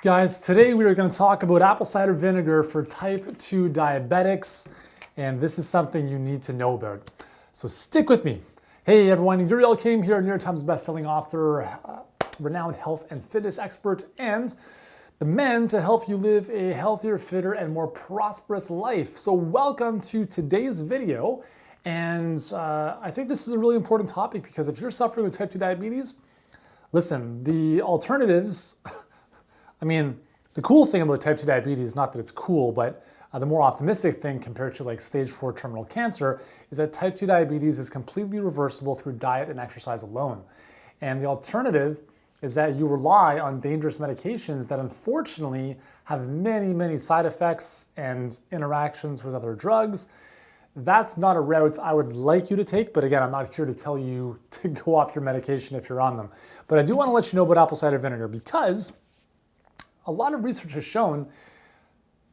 Guys, today we are going to talk about apple cider vinegar for type 2 diabetics, and this is something you need to know about. So stick with me. Hey everyone, Uriel Kim here, New York Times bestselling author, renowned health and fitness expert, and the man to help you live a healthier, fitter, and more prosperous life. So welcome to today's video, and I think this is a really important topic because if you're suffering with type 2 diabetes, listen, the alternatives, the cool thing about type 2 diabetes, not that it's cool, but the more optimistic thing compared to like stage 4 terminal cancer is that type 2 diabetes is completely reversible through diet and exercise alone. And the alternative is that you rely on dangerous medications that unfortunately have many, many side effects and interactions with other drugs. That's not a route I would like you to take, but again, I'm not here to tell you to go off your medication if you're on them. But I do want to let you know about apple cider vinegar because a lot of research has shown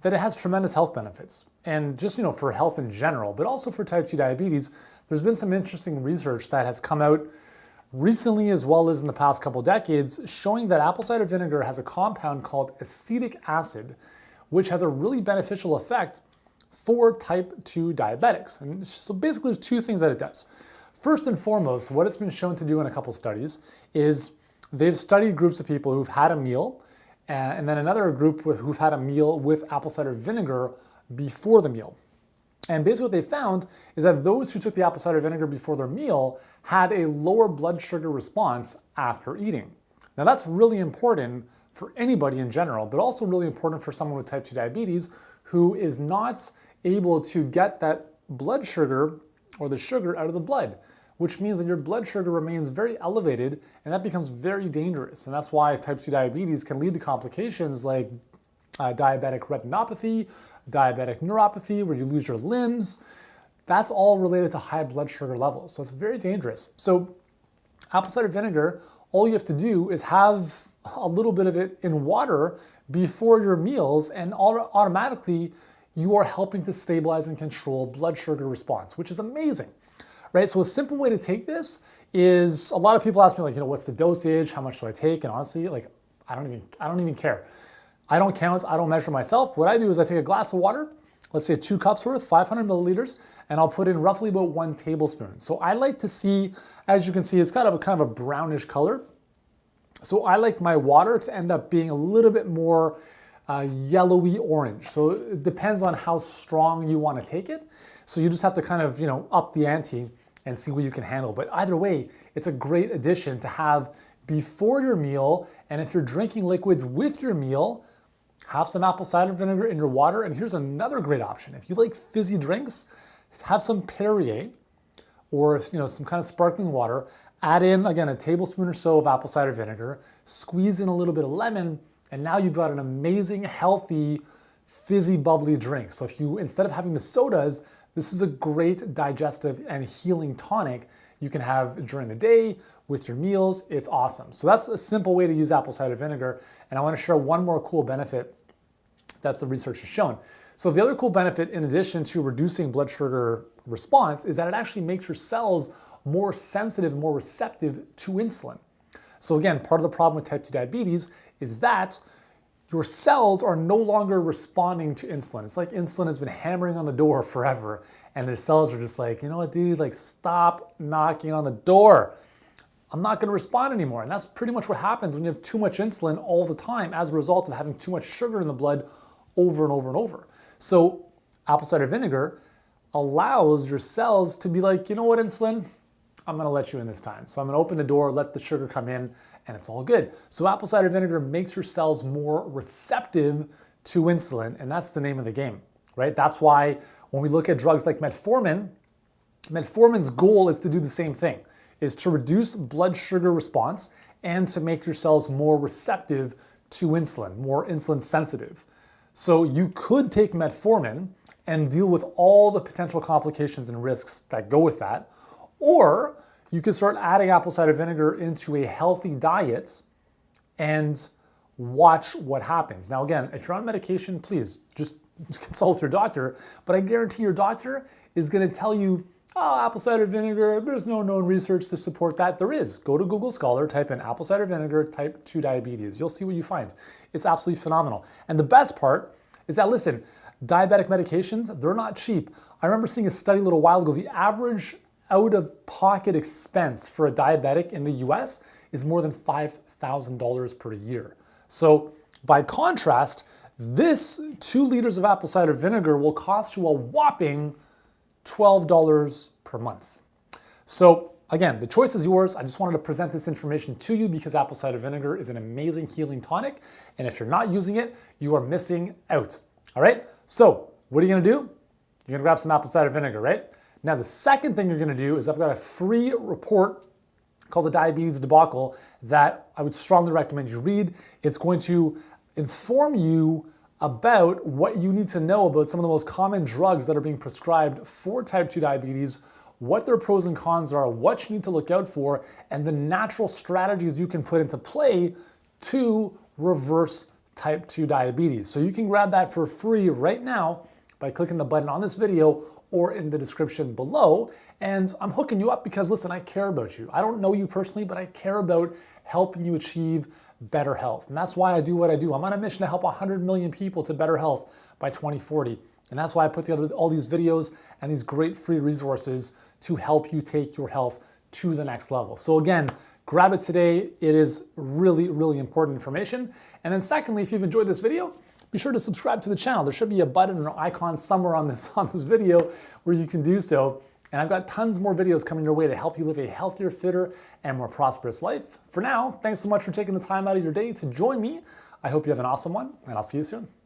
that it has tremendous health benefits. And just, for health in general, but also for type 2 diabetes, there's been some interesting research that has come out recently as well as in the past couple decades showing that apple cider vinegar has a compound called acetic acid, which has a really beneficial effect for type 2 diabetics. And so basically there's two things that it does. First and foremost, what it's been shown to do in a couple studies is they've studied groups of people who've had a meal and then another group who've had a meal with apple cider vinegar before the meal. And basically what they found is that those who took the apple cider vinegar before their meal had a lower blood sugar response after eating. Now that's really important for anybody in general, but also really important for someone with type 2 diabetes who is not able to get that blood sugar or the sugar out of the blood, which means that your blood sugar remains very elevated and that becomes very dangerous. And that's why type 2 diabetes can lead to complications like diabetic retinopathy, diabetic neuropathy, where you lose your limbs. That's all related to high blood sugar levels. So it's very dangerous. So apple cider vinegar, all you have to do is have a little bit of it in water before your meals and automatically you are helping to stabilize and control blood sugar response, which is amazing. Right? So a simple way to take this is, a lot of people ask me what's the dosage? How much do I take? And honestly, I don't even care. I don't count, I don't measure myself. What I do is I take a glass of water, let's say 2 cups worth, 500 milliliters, and I'll put in roughly about 1 tablespoon. So I like to see, as you can see, it's kind of a brownish color. So I like my water to end up being a little bit more yellowy orange. So it depends on how strong you want to take it. So you just have to kind of, up the ante and see what you can handle. But either way, it's a great addition to have before your meal. And if you're drinking liquids with your meal, have some apple cider vinegar in your water. And here's another great option. If you like fizzy drinks, have some Perrier or some kind of sparkling water. Add in, again, a tablespoon or so of apple cider vinegar. Squeeze in a little bit of lemon. And now you've got an amazing, healthy, fizzy, bubbly drink. So if you, instead of having the sodas, this is a great digestive and healing tonic you can have during the day with your meals. It's awesome. So that's a simple way to use apple cider vinegar. And I want to share one more cool benefit that the research has shown. So the other cool benefit, in addition to reducing blood sugar response, is that it actually makes your cells more sensitive, more receptive to insulin. So again, part of the problem with type 2 diabetes is that your cells are no longer responding to insulin. It's like insulin has been hammering on the door forever, and their cells are just like, you know what, dude, stop knocking on the door. I'm not gonna respond anymore. And that's pretty much what happens when you have too much insulin all the time as a result of having too much sugar in the blood over and over and over. So apple cider vinegar allows your cells to be like, you know what, insulin, I'm gonna let you in this time. So I'm gonna open the door, let the sugar come in, and it's all good. So apple cider vinegar makes your cells more receptive to insulin, and that's the name of the game, right? That's why when we look at drugs like metformin, metformin's goal is to do the same thing, is to reduce blood sugar response and to make your cells more receptive to insulin, more insulin sensitive. So you could take metformin and deal with all the potential complications and risks that go with that, or you can start adding apple cider vinegar into a healthy diet and watch what happens. Now, again, if you're on medication, please just consult your doctor, but I guarantee your doctor is going to tell you oh, apple cider vinegar, there's no known research to support that. There is. Go to Google Scholar, type in apple cider vinegar, type 2 diabetes. You'll see what you find. It's absolutely phenomenal. And the best part is that, listen, diabetic medications, they're not cheap. I remember seeing a study a little while ago. The average out-of-pocket expense for a diabetic in the US is more than $5,000 per year. So by contrast, this 2 liters of apple cider vinegar will cost you a whopping $12 per month. So again, the choice is yours. I just wanted to present this information to you because apple cider vinegar is an amazing healing tonic. And if you're not using it, you are missing out. All right, so what are you gonna do? You're gonna grab some apple cider vinegar, right? Now the second thing you're gonna do is I've got a free report called the Diabetes Debacle that I would strongly recommend you read. It's going to inform you about what you need to know about some of the most common drugs that are being prescribed for type 2 diabetes, what their pros and cons are, what you need to look out for, and the natural strategies you can put into play to reverse type 2 diabetes. So you can grab that for free right now by clicking the button on this video or in the description below. And I'm hooking you up because, listen, I care about you. I don't know you personally, but I care about helping you achieve better health. And that's why I do what I do. I'm on a mission to help 100 million people to better health by 2040. And that's why I put together all these videos and these great free resources to help you take your health to the next level. So again, grab it today. It is really, really important information. And then secondly, if you've enjoyed this video, be sure to subscribe to the channel. There should be a button or an icon somewhere on this video where you can do so. And I've got tons more videos coming your way to help you live a healthier, fitter, and more prosperous life. For now, thanks so much for taking the time out of your day to join me. I hope you have an awesome one, and I'll see you soon.